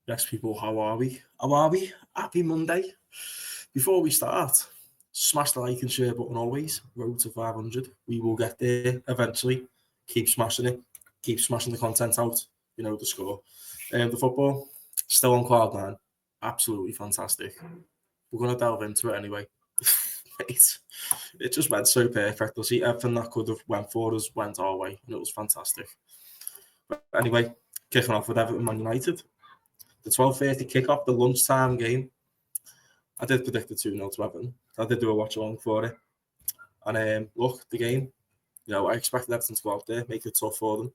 Yes, people, how are we? How are we? Happy Monday. Before we start, smash the like and share button always. Road to 500. We will get there eventually. Keep smashing it. Keep smashing the content out. You know the score. The football, still on cloud nine. Absolutely fantastic. We're going to delve into it anyway. It just went so perfect. You'll see everything that could have went for us went our way, and it was fantastic. But anyway, kicking off with Everton Man United. The 12:30 kickoff, the lunchtime game. I did predict the 2-0 to Everton. I did do a watch along for it. And look, the game, I expected Everton to go out there, make it tough for them.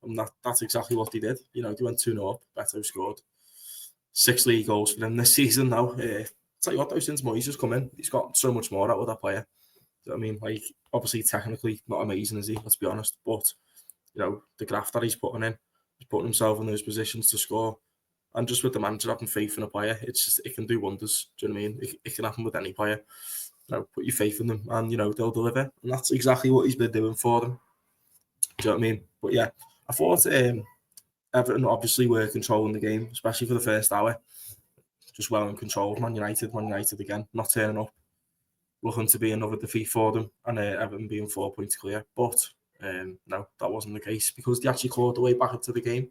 And that's exactly what they did. They went 2-0 up. Beto scored 6 league goals for them this season now. Tell you what, though, since Moyes has come in, he's got so much more out of that player. I mean, obviously, technically, not amazing, is he? Let's be honest. But, the graft that he's putting himself in those positions to score. And just with the manager having faith in a player, it can do wonders. Do you know what I mean? It can happen with any player. Put your faith in them and, they'll deliver. And that's exactly what he's been doing for them. Do you know what I mean? But yeah, I thought Everton obviously were controlling the game, especially for the first hour. Just well in control. Man United again, not turning up. Looking to be another defeat for them. And Everton being 4 points clear. But no, that wasn't the case because they actually clawed the way back into the game.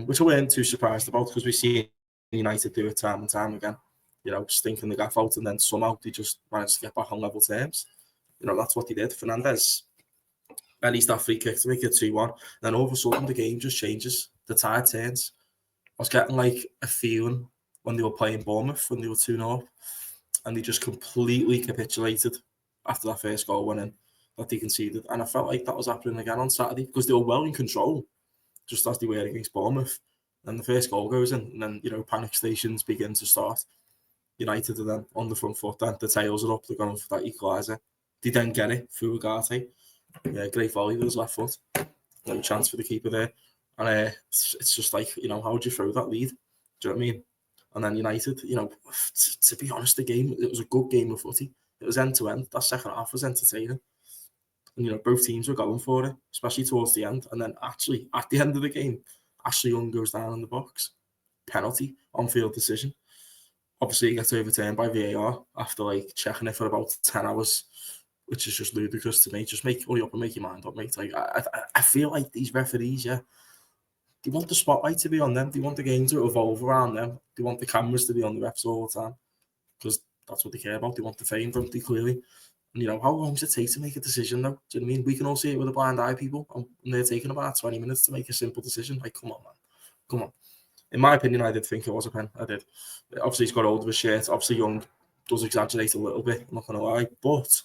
Which I weren't too surprised about because we've seen United do it time and time again. Stinking the gaff out and then somehow they just managed to get back on level terms. That's what they did. Fernandes, at least that free kick to make it 2-1. Then all of a sudden the game just changes. The tide turns. I was getting a feeling when they were playing Bournemouth when they were 2-0 up and they just completely capitulated after that first goal went in that they conceded. And I felt like that was happening again on Saturday because they were well in control. Just as they were against Bournemouth. And the first goal goes in, and then, panic stations begin to start. United are then on the front foot, then the tails are up, they're going for that equaliser. They then get it through Ugarte. Yeah, great volley with his left foot. No chance for the keeper there. And it's just how would you throw that lead? Do you know what I mean? And then United, to be honest, the game, it was a good game of footy. It was end-to-end. That second half was entertaining. And, both teams were going for it, especially towards the end. And then actually, at the end of the game, Ashley Young goes down in the box. Penalty, on-field decision. Obviously, he gets overturned by VAR after, checking it for about 10 hours, which is just ludicrous to me. Just hurry up and make your mind up, mate. I feel like these referees, they want the spotlight to be on them. They want the game to evolve around them. They want the cameras to be on the refs all the time because that's what they care about. They want the fame, don't they, clearly? And, how long does it take to make a decision, though? Do you know what I mean? We can all see it with a blind eye, people, and they're taking about 20 minutes to make a simple decision. Come on, man. Come on. In my opinion, I did think it was a pen. I did. Obviously, he's got hold of his shirt. Obviously, Young does exaggerate a little bit, I'm not going to lie. But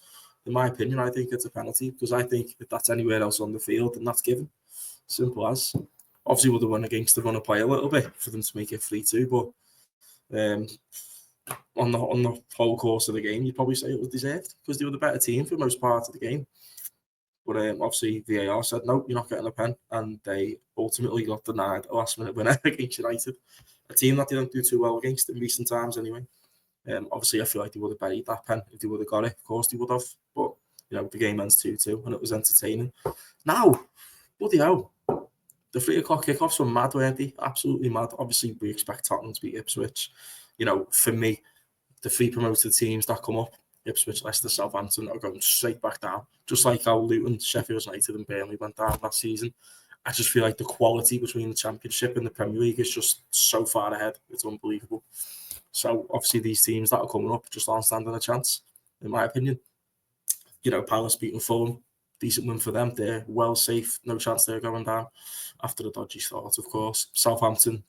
in my opinion, I think it's a penalty because I think if that's anywhere else on the field, then that's given. Simple as. Obviously, would have won against the run of play a little bit for them to make it 3-2, but on the whole course of the game, you'd probably say it was deserved because they were the better team for most part of the game. But obviously, VAR said, no, you're not getting a pen. And they ultimately got denied a last-minute winner against United, a team that they don't do too well against in recent times anyway. Obviously, I feel like they would have buried that pen if they would have got it. Of course, they would have. But, the game ends 2-2 and it was entertaining. Now, bloody hell. The 3 o'clock kickoffs were mad, weren't they? Absolutely mad. Obviously, we expect Tottenham to beat Ipswich. For me, the 3 promoted teams that come up, Ipswich, Leicester, Southampton, are going straight back down. Just like how Luton, Sheffield United and Burnley went down last season. I just feel like the quality between the Championship and the Premier League is just so far ahead. It's unbelievable. So, obviously, these teams that are coming up just aren't standing a chance, in my opinion. Palace beating Fulham, decent win for them. They're well safe. No chance they're going down after the dodgy start, of course. Southampton,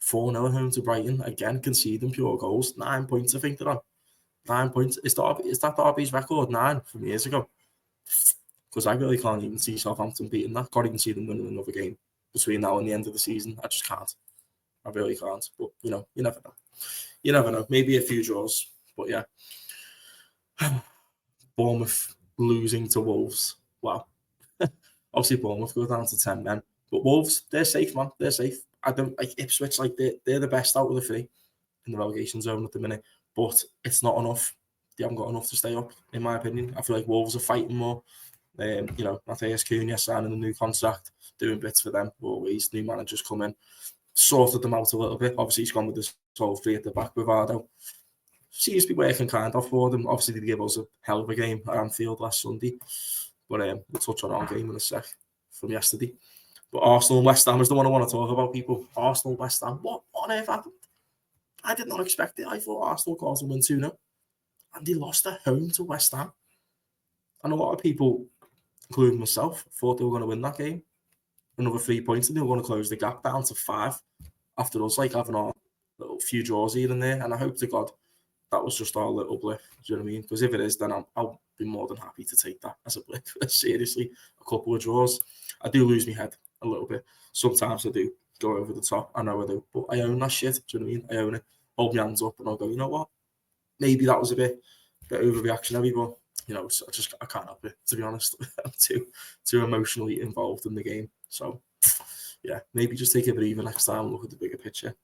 4-0 home to Brighton. Again, conceding pure goals. 9 points, I think they're on. 9 points. Is that Derby's record? 9 from years ago. Because I really can't even see Southampton beating that. Can't even see them winning another game between now and the end of the season. I just can't. I really can't. But, you never know. You never know. Maybe a few draws. But, yeah. Bournemouth losing to Wolves. Wow. Obviously, Bournemouth go down to 10 men. But Wolves, they're safe, man. They're safe. I don't like Ipswich, they're the best out of the 3 in the relegation zone at the minute. But it's not enough. They haven't got enough to stay up, in my opinion. I feel like Wolves are fighting more. Matheus Cunha signing a new contract, doing bits for them. Always new managers come in. sorted them out a little bit. Obviously, he's gone with this whole three at the back bravado. Seems to be working kind of for them. Obviously, they gave us a hell of a game at Anfield last Sunday. But we'll touch on our game in a sec from yesterday. But Arsenal and West Ham is the one I want to talk about, people. Arsenal, West Ham. What on earth happened? I did not expect it. I thought Arsenal caused them win 2-0. And they lost at home to West Ham. And a lot of people, including myself, thought they were going to win that game. Another 3 points, and they were going to close the gap down to 5 after us, like having our little few draws here and there. And I hope to God that was just our little blip. Do you know what I mean? Because if it is, then I'll be more than happy to take that as a blip. Seriously, a couple of draws. I do lose my head a little bit. Sometimes I do go over the top. I know I do. But I own that shit. Do you know what I mean? I own it. Hold my hands up and I'll go, you know what? Maybe that was a bit overreactionary, but I can't help it, to be honest. I'm too emotionally involved in the game. So, yeah, maybe just take a breather next time and look at the bigger picture.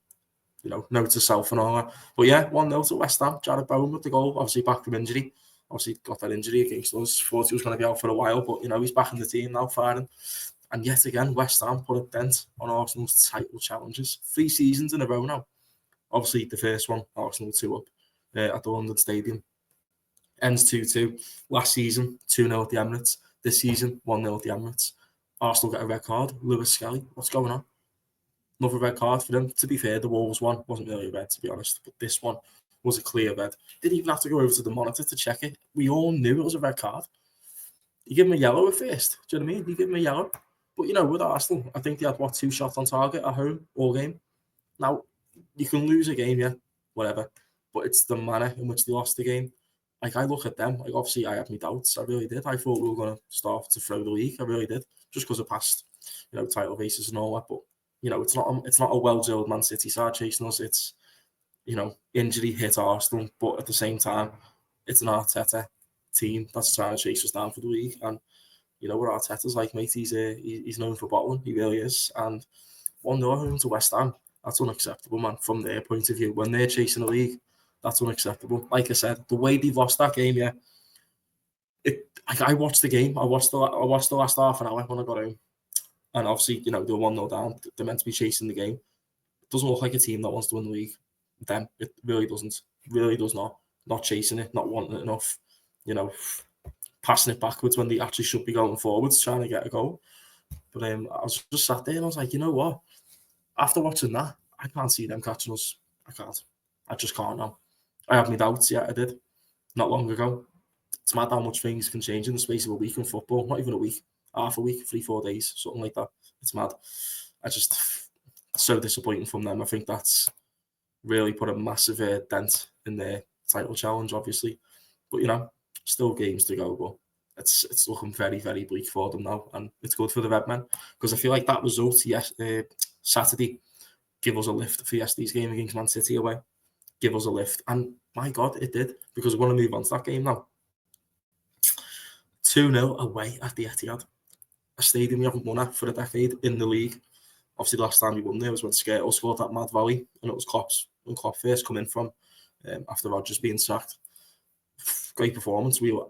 Note to self and all that. But yeah, 1-0 to West Ham. Jarrod Bowen with the goal, obviously back from injury. Obviously got that injury against us. Thought he was going to be out for a while, but he's back in the team now, firing. And yet again, West Ham put a dent on Arsenal's title challenges. 3 seasons in a row now. Obviously, the first one, Arsenal 2 up at the London Stadium. Ends 2-2. Last season, 2-0 at the Emirates. This season, 1-0 at the Emirates. Arsenal get a red card. Lewis Skelly, what's going on? Another red card for them. To be fair, the Wolves one wasn't really a red, to be honest. But this one was a clear red. Didn't even have to go over to the monitor to check it. We all knew it was a red card. You give him a yellow at first. Do you know what I mean? You give him a yellow. But, with Arsenal, I think they had, 2 shots on target at home all game. Now, you can lose a game, yeah, whatever. But it's the manner in which they lost the game. Like, I look at them. Like, obviously, I had my doubts. I really did. I thought we were going to start to throw the league. I really did. Just because of past, title races and all that. But, it's not a well-drilled Man City side chasing us. It's, injury hit Arsenal. But at the same time, it's an Arteta team that's trying to chase us down for the league. And, what Arteta's like, mate, he's known for bottling. He really is. And 1-0 home to West Ham. That's unacceptable, man, from their point of view. When they're chasing the league, that's unacceptable. Like I said, the way they've lost that game, yeah. I watched the game. I watched the last half an hour when I got home. And obviously, they were 1-0 down. They're meant to be chasing the game. It doesn't look like a team that wants to win the league. Them, it really doesn't. Really does not. Not chasing it, not wanting it enough. Passing it backwards when they actually should be going forwards, trying to get a goal. But I was just sat there and I was like, you know what? After watching that, I can't see them catching us. I can't. I just can't now. I have my doubts, yeah, I did. Not long ago. It's mad how much things can change in the space of a week in football. Not even a week. Half a week, 3-4 days, something like that. It's mad. So disappointing from them. I think that's really put a massive dent in their title challenge, obviously. But, still games to go, but it's looking very, very bleak for them now. And it's good for the Redmen, because I feel like that result Saturday give us a lift for yesterday's game against Man City away. Give us a lift. And my God, it did, because we want to move on to that game now. 2-0 away at the Etihad. A stadium we haven't won at for a decade in the league. Obviously, the last time we won there was when Skrtel scored that mad volley, and it was Klopp first coming from after Rodgers being sacked. Great performance. We were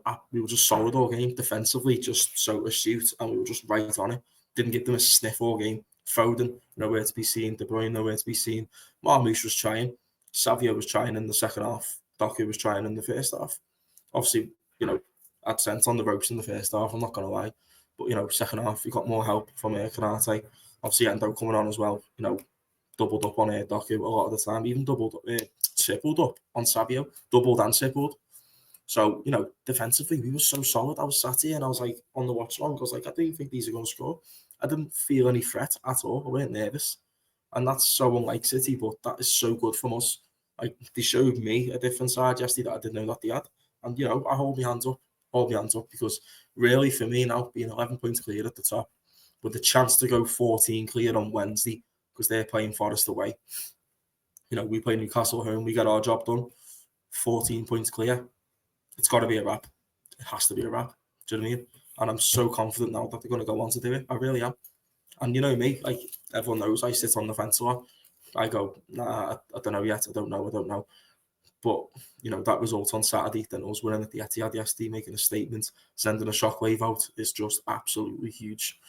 just solid all game defensively, just so astute, and we were just right on it. Didn't give them a sniff all game. Foden, nowhere to be seen. De Bruyne, nowhere to be seen. Marmoush was trying. Savio was trying in the second half. Doku was trying in the first half. Obviously, I'd sent on the ropes in the first half, I'm not going to lie. But, second half, we got more help from Konate. Obviously, Endo coming on as well. Doubled up on Doku a lot of the time. Even tripled up on Savio. Doubled and tripled. So, defensively, we were so solid. I was sat here and I was like, on the watch long, I was like, I don't think these are going to score. I didn't feel any threat at all. I weren't nervous. And that's so unlike City, but that is so good from us. Like, they showed me a different side yesterday that I didn't know that they had. And, I hold my hands up, because really, for me now, being 11 points clear at the top, with the chance to go 14 clear on Wednesday, because they're playing Forest away. We play Newcastle home, we get our job done, 14 points clear. It's got to be a wrap. It has to be a wrap. Do you know what I mean? And I'm so confident now that they're going to go on to do it. I really am. And me, like everyone knows, I sit on the fence a lot. I go, nah, I don't know yet. I don't know. But, that result on Saturday, then us winning at the Etihad yesterday, making a statement, sending a shockwave out, is just absolutely huge.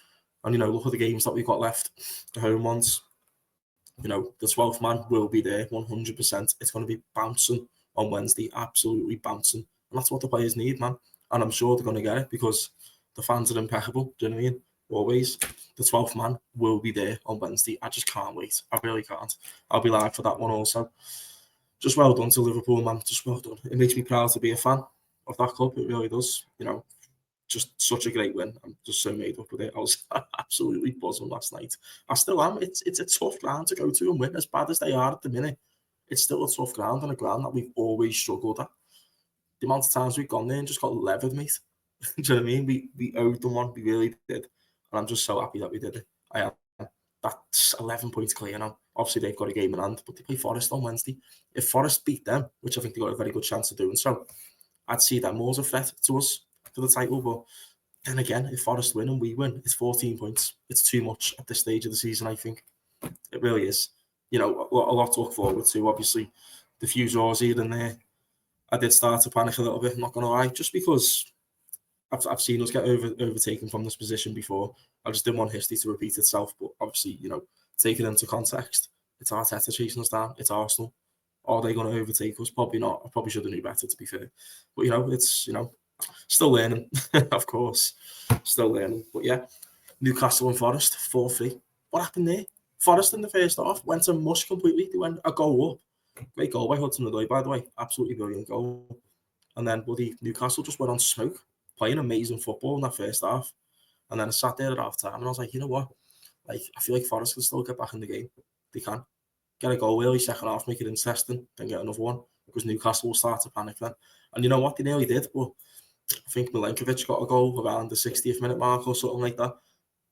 And, look at the games that we've got left, the home ones. You know, the 12th man will be there 100%. It's going to be bouncing on Wednesday, absolutely bouncing. And that's what the players need, man. And I'm sure they're going to get it because the fans are impeccable. Do you know what I mean? Always. The 12th man will be there on Wednesday. I just can't wait. I really can't. I'll be live for that one also. Just well done to Liverpool, man. Just well done. It makes me proud to be a fan of that club. It really does. You know, just such a great win. I'm just so made up with it. I was absolutely buzzing last night. I still am. It's a tough ground to go to and win. As bad as they are at the minute, it's still a tough ground and a ground that we've always struggled at. The amount of times we've gone there and just got levered, mate. Do you know what I mean? We owed them one. We really did. And I'm just so happy that we did it. I am. That's 11 points clear now. Obviously, they've got a game in hand, but they play Forest on Wednesday. If Forest beat them, which I think they've got a very good chance of doing so, I'd see them more as a threat to us for the title. But then again, if Forest win and we win, it's 14 points. It's too much at this stage of the season, I think. It really is. You know, a lot to look forward to. Obviously, the few draws here and there. I did start to panic a little bit, I'm not going to lie, just because I've seen us get overtaken from this position before. I just didn't want history to repeat itself. But obviously, you know, taking into context, it's Arteta chasing us down. It's Arsenal. Are they going to overtake us? Probably not. I probably should have knew better, to be fair. But, you know, it's, you know, still learning, of course. Still learning. But, yeah, Newcastle and Forest, 4-3. What happened there? Forest in the first half went to mush completely. They went a goal up. Great goal by Hudson-Odoi, by the way. Absolutely brilliant goal. And then bloody Newcastle just went on smoke, playing amazing football in that first half. And then I sat there at half time and I was like, you know what? Like, I feel like Forest can still get back in the game. They can. Get a goal early, second half, make it interesting, then get another one. Because Newcastle will start to panic then. And you know what? They nearly did. But I think Milenkovic got a goal around the 60th minute mark or something like that.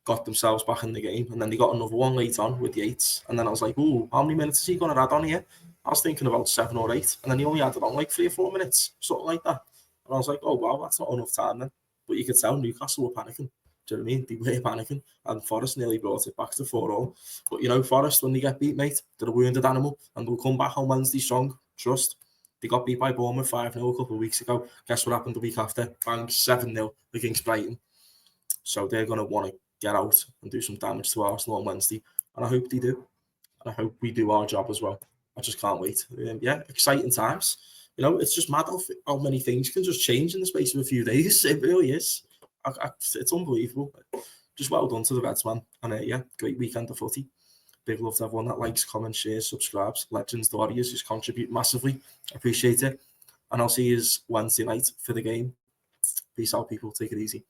Got themselves back in the game. And then they got another one late on with Yates. And then I was like, ooh, how many minutes is he going to add on here? I was thinking about 7 or 8. And then he only added on like 3 or 4 minutes, something like that. And I was like, oh, wow, that's not enough time then. But you could tell Newcastle were panicking. Do you know what I mean? They were panicking. And Forest nearly brought it back to 4-all. But, you know, Forest, when they get beat, mate, they're a wounded animal. And they'll come back on Wednesday strong. Trust. They got beat by Bournemouth 5-0 a couple of weeks ago. Guess what happened the week after? Bang, 7-0 against Brighton. So they're going to want to get out and do some damage to Arsenal on Wednesday. And I hope they do. And I hope we do our job as well. I just can't wait. Yeah, exciting times. You know, it's just mad how many things can just change in the space of a few days. It really is. It's unbelievable. Just well done to the Reds, man. And yeah, great weekend of footy. Big love to everyone that likes, comments, shares, subscribes. Legends, the Warriors, just contribute massively. Appreciate it. And I'll see you Wednesday night for the game. Peace out, people. Take it easy.